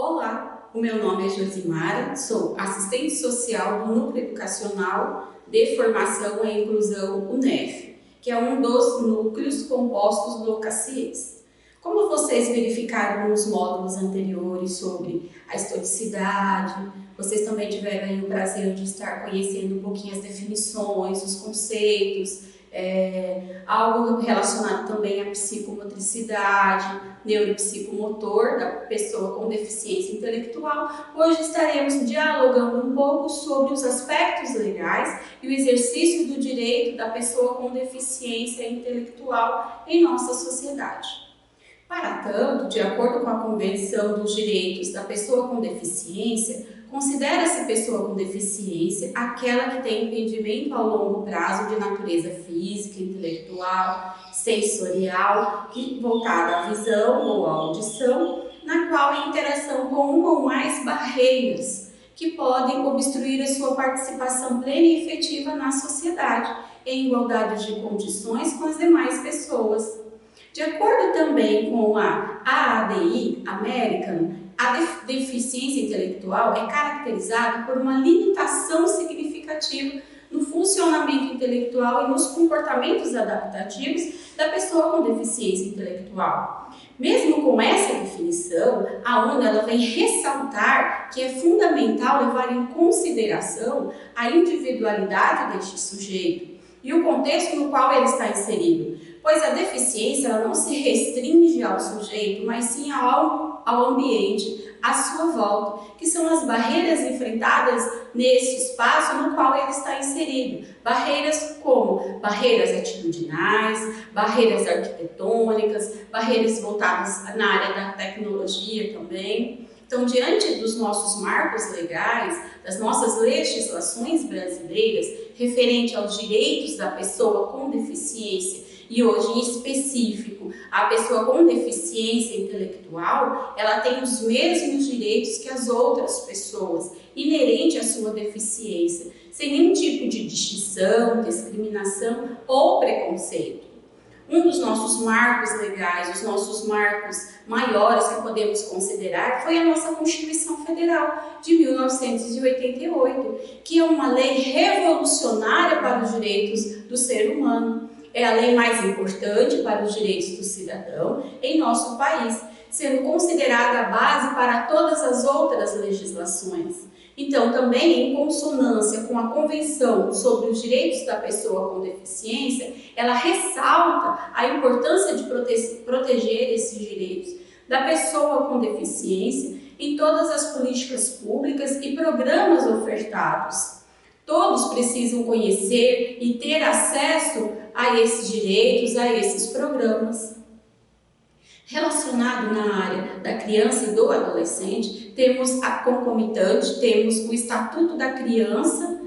Olá, o meu nome é Josimara, sou assistente social do Núcleo Educacional de Formação e Inclusão UNEF, que é um dos núcleos compostos do CACIES. Como vocês verificaram nos módulos anteriores sobre a historicidade, vocês também tiveram aí o prazer de estar conhecendo um pouquinho as definições, os conceitos, algo relacionado também à psicomotricidade, neuropsicomotor da pessoa com deficiência intelectual. Hoje estaremos dialogando um pouco sobre os aspectos legais e o exercício do direito da pessoa com deficiência intelectual em nossa sociedade. Para tanto, de acordo com a Convenção dos Direitos da Pessoa com Deficiência, considera-se pessoa com deficiência aquela que tem impedimento a longo prazo de natureza física, intelectual, sensorial, voltada à visão ou à audição, na qual a interação com uma ou mais barreiras que podem obstruir a sua participação plena e efetiva na sociedade, em igualdade de condições com as demais pessoas. De acordo também com a AADI, American, a deficiência intelectual é caracterizada por uma limitação significativa no funcionamento intelectual e nos comportamentos adaptativos da pessoa com deficiência intelectual. Mesmo com essa definição, a ONU ela vem ressaltar que é fundamental levar em consideração a individualidade deste sujeito e o contexto no qual ele está inserido, pois a deficiência ela não se restringe ao sujeito, mas sim ao ambiente, à sua volta, que são as barreiras enfrentadas nesse espaço no qual ele está inserido. Barreiras como barreiras atitudinais, barreiras arquitetônicas, barreiras voltadas na área da tecnologia também. Então, diante dos nossos marcos legais, das nossas legislações brasileiras, referente aos direitos da pessoa com deficiência, e hoje em específico, a pessoa com deficiência intelectual, ela tem os mesmos direitos que as outras pessoas, inerente à sua deficiência, sem nenhum tipo de distinção, discriminação ou preconceito. Um dos nossos marcos legais, os nossos marcos maiores que podemos considerar, foi a nossa Constituição Federal de 1988, que é uma lei revolucionária para os direitos do ser humano. É a lei mais importante para os direitos do cidadão em nosso país, sendo considerada a base para todas as outras legislações. Então, também em consonância com a Convenção sobre os Direitos da Pessoa com Deficiência, ela ressalta a importância de proteger esses direitos da pessoa com deficiência em todas as políticas públicas e programas ofertados. Todos precisam conhecer e ter acesso a esses direitos, a esses programas. Relacionado na área da criança e do adolescente, temos a concomitante, temos o Estatuto da Criança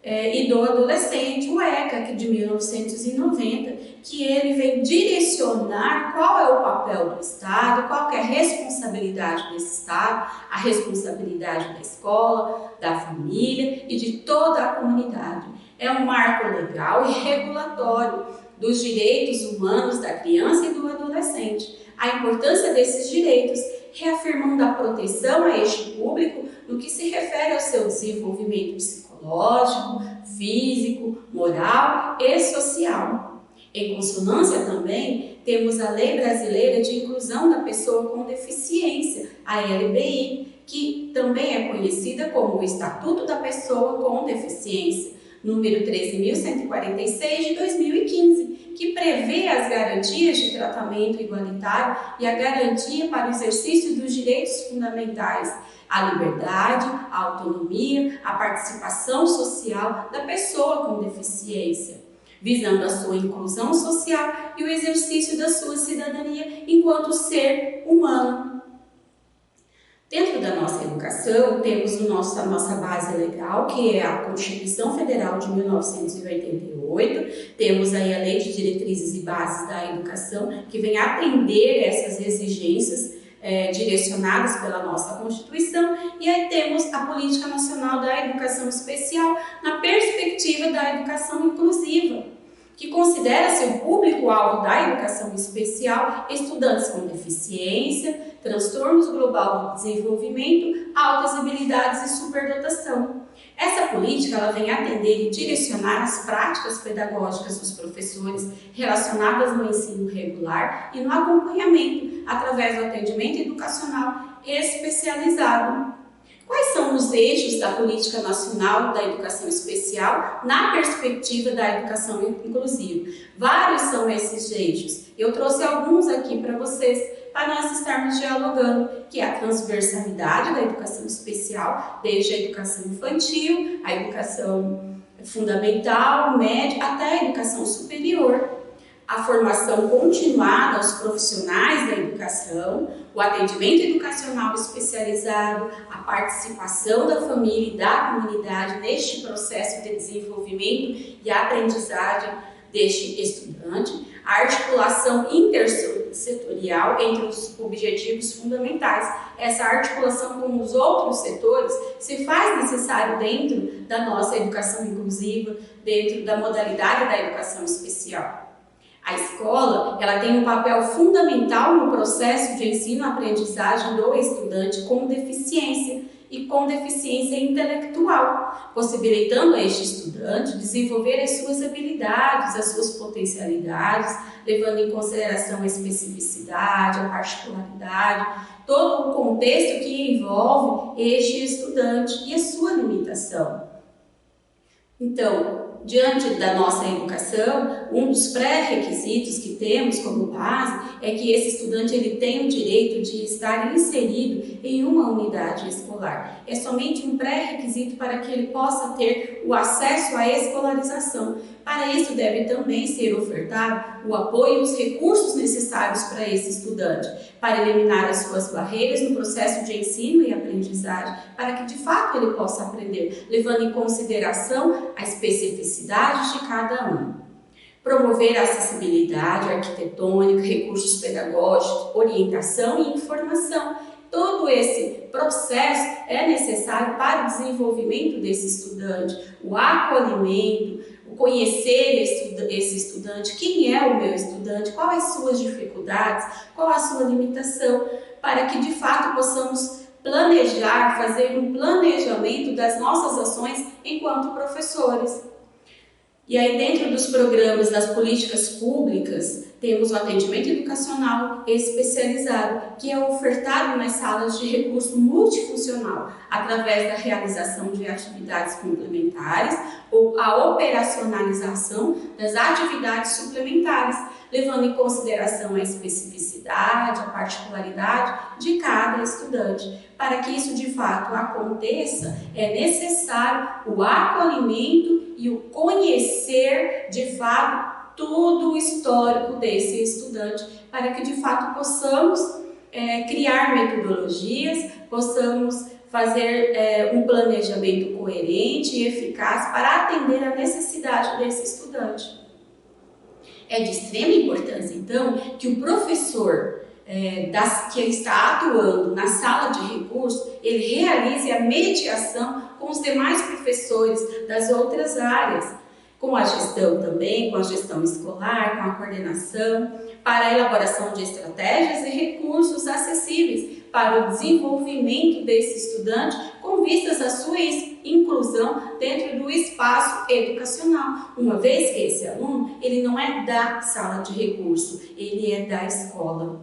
e do Adolescente, o ECA, que é de 1990, que ele vem direcionar qual é o papel do Estado, qual é a responsabilidade desse Estado, a responsabilidade da escola, da família e de toda a comunidade. É um marco legal e regulatório dos direitos humanos da criança e do adolescente. A importância desses direitos, reafirmando a proteção a este público no que se refere ao seu desenvolvimento psicológico, físico, moral e social. Em consonância também, temos a Lei Brasileira de Inclusão da Pessoa com Deficiência, a LBI, que também é conhecida como o Estatuto da Pessoa com Deficiência, número 13.146 de 2015, que prevê as garantias de tratamento igualitário e a garantia para o exercício dos direitos fundamentais, a liberdade, a autonomia, a participação social da pessoa com deficiência, visando a sua inclusão social e o exercício da sua cidadania enquanto ser humano. Dentro da nossa educação, temos a nossa base legal, que é a Constituição Federal de 1988, temos aí a Lei de Diretrizes e Bases da Educação, que vem atender essas exigências direcionadas pela nossa Constituição, e aí temos a Política Nacional da Educação Especial na perspectiva da educação inclusiva, que considera seu público-alvo da educação especial estudantes com deficiência, transtornos global do desenvolvimento, altas habilidades e superdotação. Essa política ela vem atender e direcionar as práticas pedagógicas dos professores relacionadas no ensino regular e no acompanhamento através do atendimento educacional especializado. Quais são os eixos da Política Nacional da Educação Especial na perspectiva da educação inclusiva? Vários são esses eixos. Eu trouxe alguns aqui para vocês, para nós estarmos dialogando, que é a transversalidade da educação especial, desde a educação infantil, a educação fundamental, média, até a educação superior. A formação continuada aos profissionais da educação, o atendimento educacional especializado, a participação da família e da comunidade neste processo de desenvolvimento e aprendizagem deste estudante, a articulação intersetorial entre os objetivos fundamentais. Essa articulação com os outros setores se faz necessário dentro da nossa educação inclusiva, dentro da modalidade da educação especial. A escola, ela tem um papel fundamental no processo de ensino-aprendizagem do estudante com deficiência e com deficiência intelectual, possibilitando a este estudante desenvolver as suas habilidades, as suas potencialidades, levando em consideração a especificidade, a particularidade, todo o contexto que envolve este estudante e a sua limitação. Então, diante da nossa educação, um dos pré-requisitos que temos como base é que esse estudante ele tem o direito de estar inserido em uma unidade escolar. É somente um pré-requisito para que ele possa ter o acesso à escolarização. Para isso, deve também ser ofertado o apoio e os recursos necessários para esse estudante, para eliminar as suas barreiras no processo de ensino e aprendizagem, para que de fato ele possa aprender, levando em consideração a especificidade de cada um. Promover a acessibilidade arquitetônica, recursos pedagógicos, orientação e informação. Todo esse processo é necessário para o desenvolvimento desse estudante, o acolhimento, o conhecer esse estudante, quem é o meu estudante, quais as suas dificuldades, qual a sua limitação, para que de fato possamos planejar, fazer um planejamento das nossas ações enquanto professores. E aí, dentro dos programas das políticas públicas, temos o atendimento educacional especializado, que é ofertado nas salas de recurso multifuncional, através da realização de atividades complementares ou a operacionalização das atividades suplementares, levando em consideração a especificidade, a particularidade de cada estudante. Para que isso de fato aconteça, é necessário o acolhimento e o conhecer de fato todo o histórico desse estudante, para que de fato possamos criar metodologias, possamos fazer um planejamento coerente e eficaz para atender a necessidade desse estudante. É de extrema importância, então, que o professor que está atuando na sala de recurso, ele realize a mediação com os demais professores das outras áreas, com a gestão também, com a gestão escolar, com a coordenação, para a elaboração de estratégias e recursos acessíveis para o desenvolvimento desse estudante com vistas à sua inclusão dentro do espaço educacional, uma vez que esse aluno ele não é da sala de recurso, ele é da escola.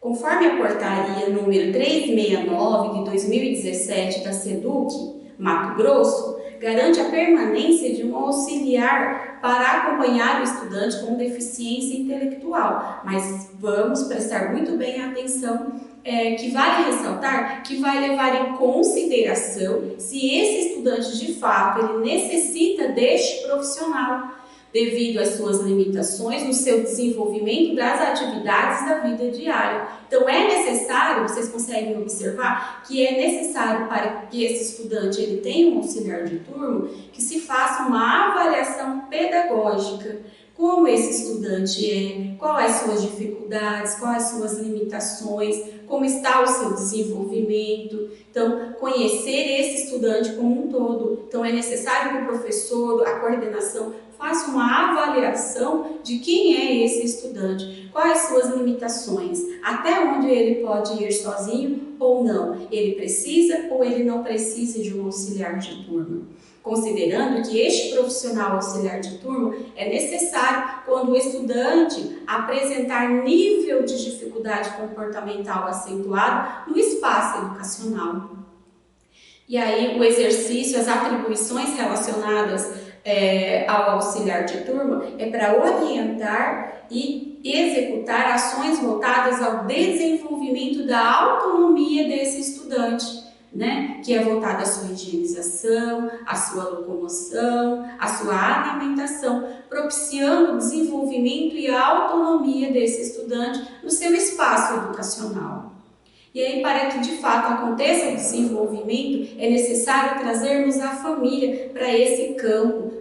Conforme a portaria número 369 de 2017 da SEDUC, Mato Grosso, garante a permanência de um auxiliar para acompanhar o estudante com deficiência intelectual. Mas vamos prestar muito bem atenção, que vale ressaltar que vai levar em consideração se esse estudante de fato ele necessita deste profissional, devido às suas limitações no seu desenvolvimento das atividades da vida diária. Então é necessário, vocês conseguem observar, que é necessário para que esse estudante ele tenha um auxiliar de turma, que se faça uma avaliação pedagógica. Como esse estudante é, quais as suas dificuldades, quais as suas limitações, como está o seu desenvolvimento. Então, conhecer esse estudante como um todo. Então, é necessário que o professor, a coordenação, faça uma avaliação de quem é esse estudante, quais suas limitações, até onde ele pode ir sozinho ou não, ele precisa ou ele não precisa de um auxiliar de turma. Considerando que este profissional auxiliar de turma é necessário quando o estudante apresentar nível de dificuldade comportamental acentuado no espaço educacional. E aí o exercício, as atribuições relacionadas ao auxiliar de turma é para orientar e executar ações voltadas ao desenvolvimento da autonomia desse estudante, né? Que é voltada à sua higienização, à sua locomoção, à sua alimentação, propiciando o desenvolvimento e a autonomia desse estudante no seu espaço educacional. E aí, para que de fato aconteça o desenvolvimento, é necessário trazermos a família para esse campo,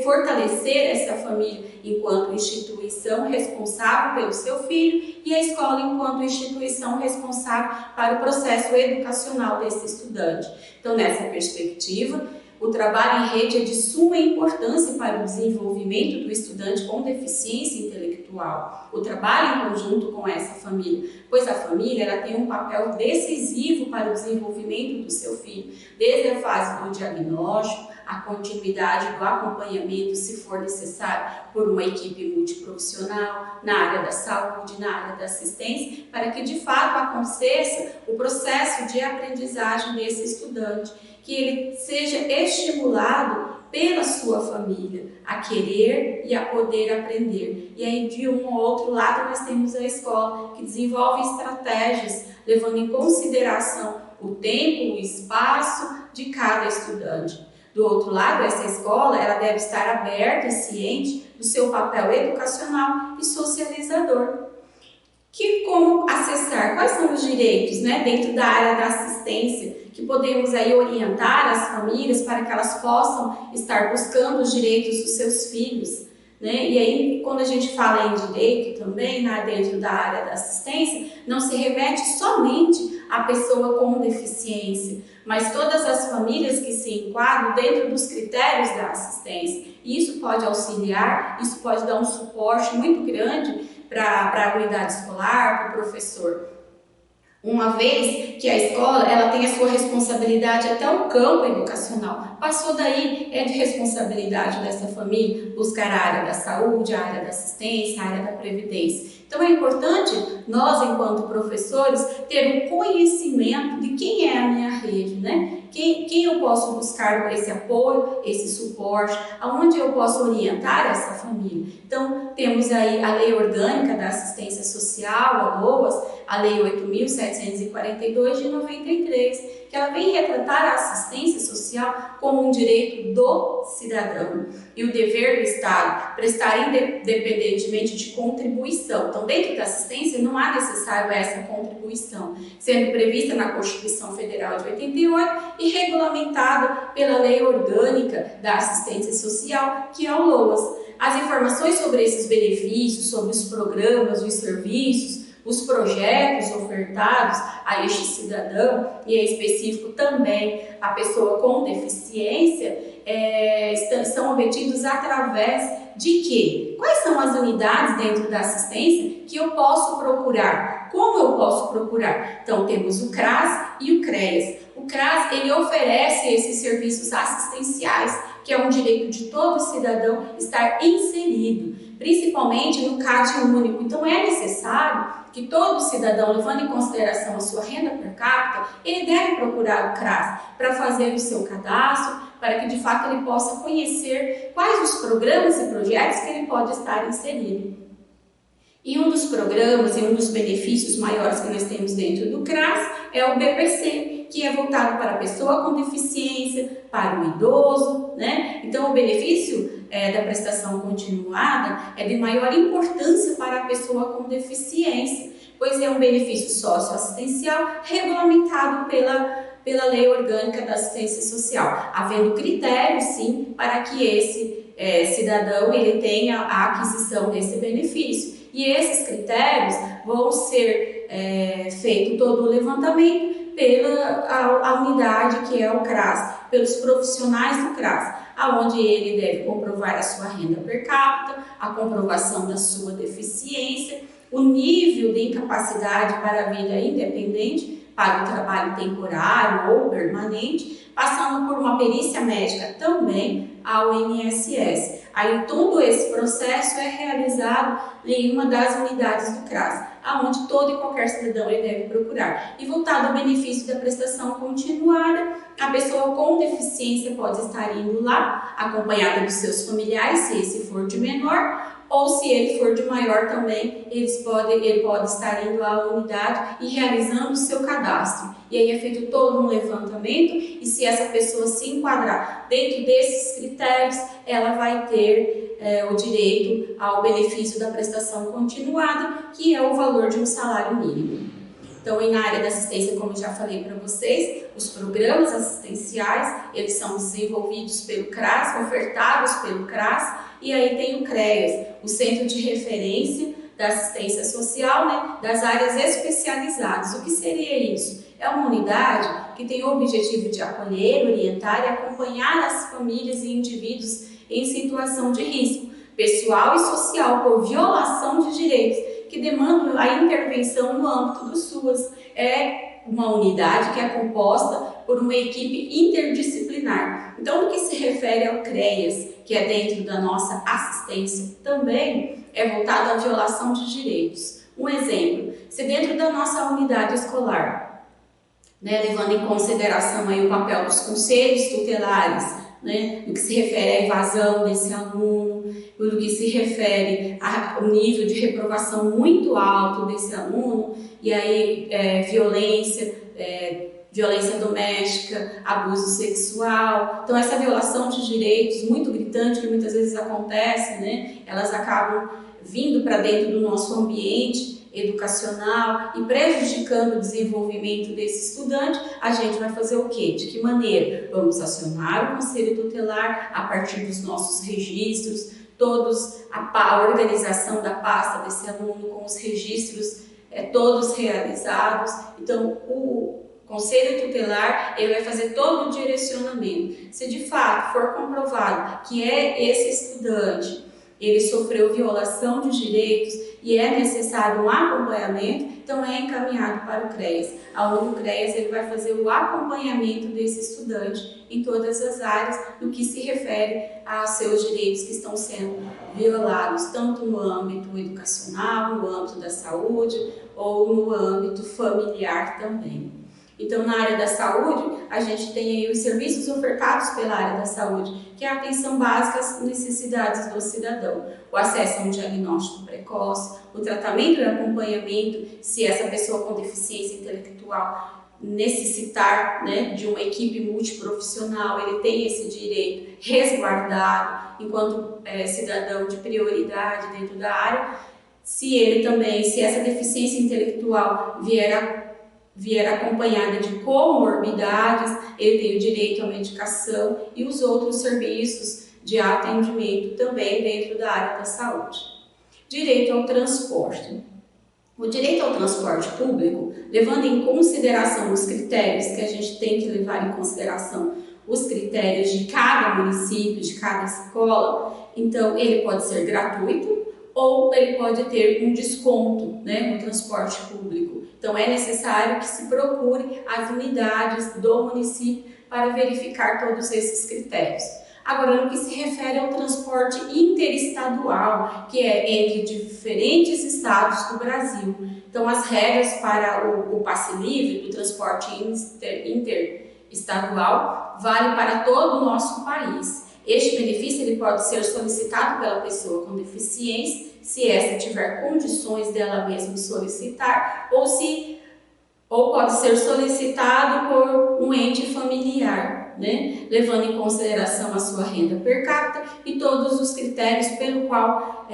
fortalecer essa família enquanto instituição responsável pelo seu filho e a escola enquanto instituição responsável para o processo educacional desse estudante. Então, nessa perspectiva, o trabalho em rede é de suma importância para o desenvolvimento do estudante com deficiência intelectual. O trabalho em conjunto com essa família, pois a família ela tem um papel decisivo para o desenvolvimento do seu filho, desde a fase do diagnóstico, a continuidade do acompanhamento, se for necessário, por uma equipe multiprofissional, na área da saúde, na área da assistência, para que de fato aconteça o processo de aprendizagem desse estudante, que ele seja estimulado pela sua família a querer e a poder aprender. E aí, de um ou outro lado, nós temos a escola, que desenvolve estratégias, levando em consideração o tempo, o espaço de cada estudante. Do outro lado, essa escola ela deve estar aberta e ciente do seu papel educacional e socializador. Como acessar, quais são os direitos, né, dentro da área da assistência, que podemos aí orientar as famílias para que elas possam estar buscando os direitos dos seus filhos, né? E aí, quando a gente fala em direito também, né, dentro da área da assistência, não se remete somente à pessoa com deficiência, mas todas as famílias que se enquadram dentro dos critérios da assistência. E isso pode auxiliar, isso pode dar um suporte muito grande para a unidade escolar, para o professor. Uma vez que a escola ela tem a sua responsabilidade até o campo educacional, passou daí é de responsabilidade dessa família buscar a área da saúde, a área da assistência, a área da previdência. Então é importante nós, enquanto professores, ter um conhecimento de quem é a minha rede, né? Quem eu posso buscar para esse apoio, esse suporte, aonde eu posso orientar essa família. Então, temos aí a Lei Orgânica da Assistência Social, a LOAS, a Lei 8.742 de 93, que ela vem retratar a assistência social como um direito do cidadão e o dever do Estado prestar independentemente de contribuição. Então, dentro da assistência não há necessário essa contribuição, sendo prevista na Constituição Federal de 88 e regulamentado pela Lei Orgânica da Assistência Social, que é o LOAS. As informações sobre esses benefícios, sobre os programas, os serviços, os projetos ofertados a este cidadão, e é específico também a pessoa com deficiência, são obtidos através de quê? Quais são as unidades dentro da assistência que eu posso procurar? Como eu posso procurar? Então, temos o CRAS e o CREAS. O CRAS, ele oferece esses serviços assistenciais, que é um direito de todo cidadão estar inserido, principalmente no CAD único. Então, é necessário que todo cidadão, levando em consideração a sua renda per capita, ele deve procurar o CRAS para fazer o seu cadastro, para que de fato ele possa conhecer quais os programas e projetos que ele pode estar inserido. E um dos programas e um dos benefícios maiores que nós temos dentro do CRAS é o BPC, que é voltado para a pessoa com deficiência, para o idoso, né? Então, o benefício da prestação continuada é de maior importância para a pessoa com deficiência, pois é um benefício socioassistencial regulamentado pela Lei Orgânica da Assistência Social, havendo critérios, sim, para que esse cidadão ele tenha a aquisição desse benefício. E esses critérios vão ser feito todo o levantamento pela a unidade que é o CRAS, pelos profissionais do CRAS. aonde ele deve comprovar a sua renda per capita, a comprovação da sua deficiência, o nível de incapacidade para a vida independente, para o trabalho temporário ou permanente, passando por uma perícia médica também ao INSS. Aí todo esse processo é realizado em uma das unidades do CRAS, aonde todo e qualquer cidadão ele deve procurar. E voltado ao benefício da prestação continuada, a pessoa com deficiência pode estar indo lá, acompanhada dos seus familiares, se esse for de menor, ou se ele for de maior também, ele pode estar indo à unidade e realizando o seu cadastro. E aí é feito todo um levantamento e se essa pessoa se enquadrar dentro desses critérios, ela vai ter o direito ao benefício da prestação continuada, que é o valor de um salário mínimo. Então, na área da assistência, como eu já falei para vocês, os programas assistenciais, eles são desenvolvidos pelo CRAS, ofertados pelo CRAS, e aí tem o CREAS, o Centro de Referência da Assistência Social, né, das áreas especializadas. O que seria isso? É uma unidade que tem o objetivo de acolher, orientar e acompanhar as famílias e indivíduos em situação de risco pessoal e social por violação de direitos, que demandam a intervenção no âmbito do SUAS. É uma unidade que é composta por uma equipe interdisciplinar. Então, no que se refere ao CREAS, que é dentro da nossa assistência, também é voltado à violação de direitos. Um exemplo, se dentro da nossa unidade escolar, levando em consideração aí o papel dos conselhos tutelares, no que se refere à evasão desse aluno, no que se refere ao nível de reprovação muito alto desse aluno, e aí violência doméstica, abuso sexual. Então essa violação de direitos muito gritante que muitas vezes acontece, elas acabam vindo para dentro do nosso ambiente educacional e prejudicando o desenvolvimento desse estudante. A gente vai fazer o quê? De que maneira? Vamos acionar o Conselho Tutelar a partir dos nossos registros, a organização da pasta desse aluno com os registros todos realizados. Então, o Conselho Tutelar ele vai fazer todo o direcionamento. Se de fato for comprovado que esse estudante ele sofreu violação de direitos e é necessário um acompanhamento, então é encaminhado para o CREAS. Aonde o CREAS ele vai fazer o acompanhamento desse estudante em todas as áreas no que se refere aos seus direitos que estão sendo violados, tanto no âmbito educacional, no âmbito da saúde ou no âmbito familiar também. Então, na área da saúde, a gente tem aí os serviços ofertados pela área da saúde, que é a atenção básica às necessidades do cidadão, o acesso a um diagnóstico precoce, o tratamento e acompanhamento, se essa pessoa com deficiência intelectual necessitar de uma equipe multiprofissional, ele tem esse direito resguardado enquanto cidadão de prioridade dentro da área. Se essa deficiência intelectual vier acompanhada de comorbidades, ele tem o direito à medicação e os outros serviços de atendimento também dentro da área da saúde. Direito ao transporte. O direito ao transporte público, levando em consideração os critérios que a gente tem que levar em consideração, os critérios de cada município, de cada escola, então ele pode ser gratuito ou ele pode ter um desconto no transporte público. Então é necessário que se procure as unidades do município para verificar todos esses critérios. Agora, no que se refere ao transporte interestadual, que é entre diferentes estados do Brasil. Então, as regras para o passe livre do transporte interestadual vale para todo o nosso país. Este benefício ele pode ser solicitado pela pessoa com deficiência, se essa tiver condições dela mesma solicitar, ou pode ser solicitado por um ente familiar, levando em consideração a sua renda per capita e todos os critérios pelo qual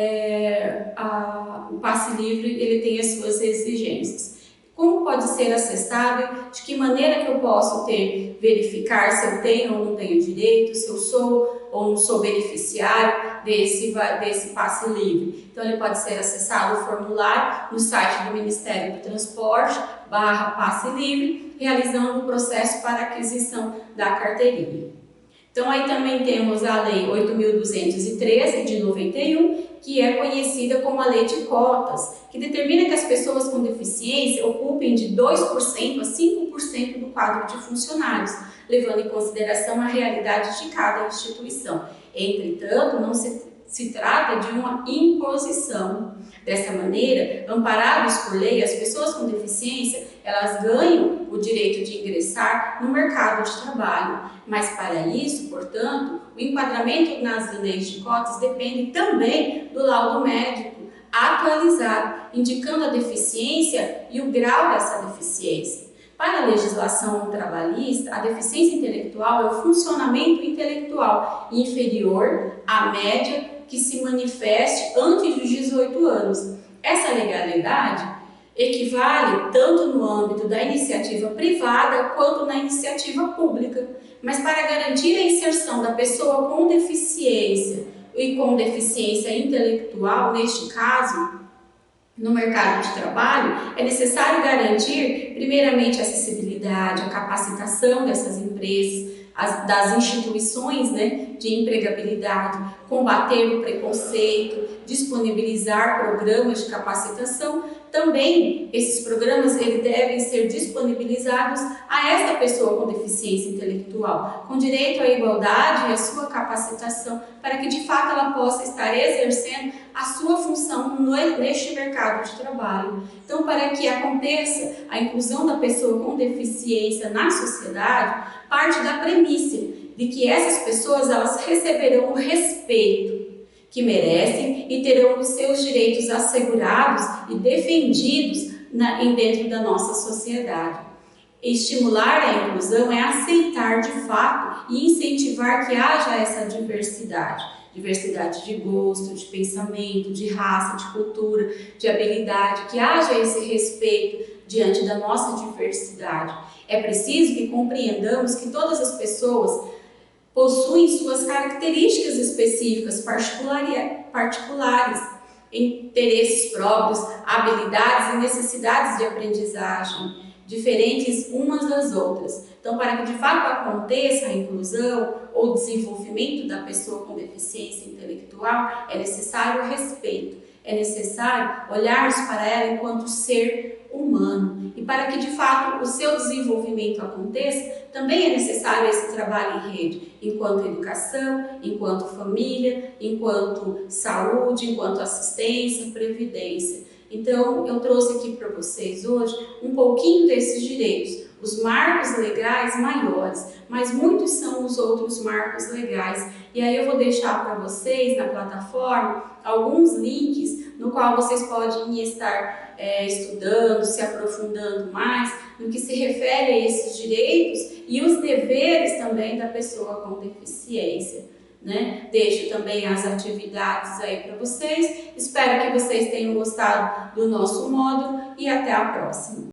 o passe livre ele tem as suas exigências. Como pode ser acessado, de que maneira que eu posso verificar se eu tenho ou não tenho direito, se eu sou ou não sou beneficiário desse passe livre. Então ele pode ser acessado o formulário no site do Ministério do Transporte, /passe livre, realizando o processo para aquisição da carteirinha. Então aí também temos a Lei 8.213 de 91, que é conhecida como a Lei de Cotas, que determina que as pessoas com deficiência ocupem de 2% a 5% do quadro de funcionários, levando em consideração a realidade de cada instituição. Entretanto, não se trata de uma imposição. Dessa maneira, amparados por lei, as pessoas com deficiência, elas ganham o direito de ingressar no mercado de trabalho. Mas para isso, portanto, o enquadramento nas leis de cotas depende também do laudo médico atualizado, indicando a deficiência e o grau dessa deficiência. Para a legislação trabalhista, a deficiência intelectual é o funcionamento intelectual inferior à média que se manifeste antes dos 18 anos. Essa legalidade equivale tanto no âmbito da iniciativa privada quanto na iniciativa pública. Mas para garantir a inserção da pessoa com deficiência e com deficiência intelectual, neste caso, no mercado de trabalho, é necessário garantir, primeiramente, a acessibilidade, a capacitação dessas empresas, das instituições, de empregabilidade, combater o preconceito, disponibilizar programas de capacitação. Também esses programas devem ser disponibilizados a esta pessoa com deficiência intelectual, com direito à igualdade e à sua capacitação, para que de fato ela possa estar exercendo a sua função neste mercado de trabalho. Então, para que aconteça a inclusão da pessoa com deficiência na sociedade, parte da premissa de que essas pessoas elas receberão o respeito que merecem e terão os seus direitos assegurados e defendidos dentro da nossa sociedade. Estimular a inclusão é aceitar de fato e incentivar que haja essa diversidade. Diversidade de gosto, de pensamento, de raça, de cultura, de habilidade, que haja esse respeito diante da nossa diversidade. É preciso que compreendamos que todas as pessoas possuem suas características específicas, particulares, interesses próprios, habilidades e necessidades de aprendizagem, diferentes umas das outras. Então, para que de fato aconteça a inclusão ou desenvolvimento da pessoa com deficiência intelectual, é necessário o respeito, é necessário olharmos para ela enquanto ser humano. E para que de fato o seu desenvolvimento aconteça, também é necessário esse trabalho em rede, enquanto educação, enquanto família, enquanto saúde, enquanto assistência, previdência. Então, eu trouxe aqui para vocês hoje um pouquinho desses direitos, os marcos legais maiores, mas muitos são os outros marcos legais. E aí eu vou deixar para vocês na plataforma alguns links no qual vocês podem estar estudando, se aprofundando mais no que se refere a esses direitos e os deveres também da pessoa com deficiência. Deixo também as atividades aí para vocês. Espero que vocês tenham gostado do nosso módulo e até a próxima.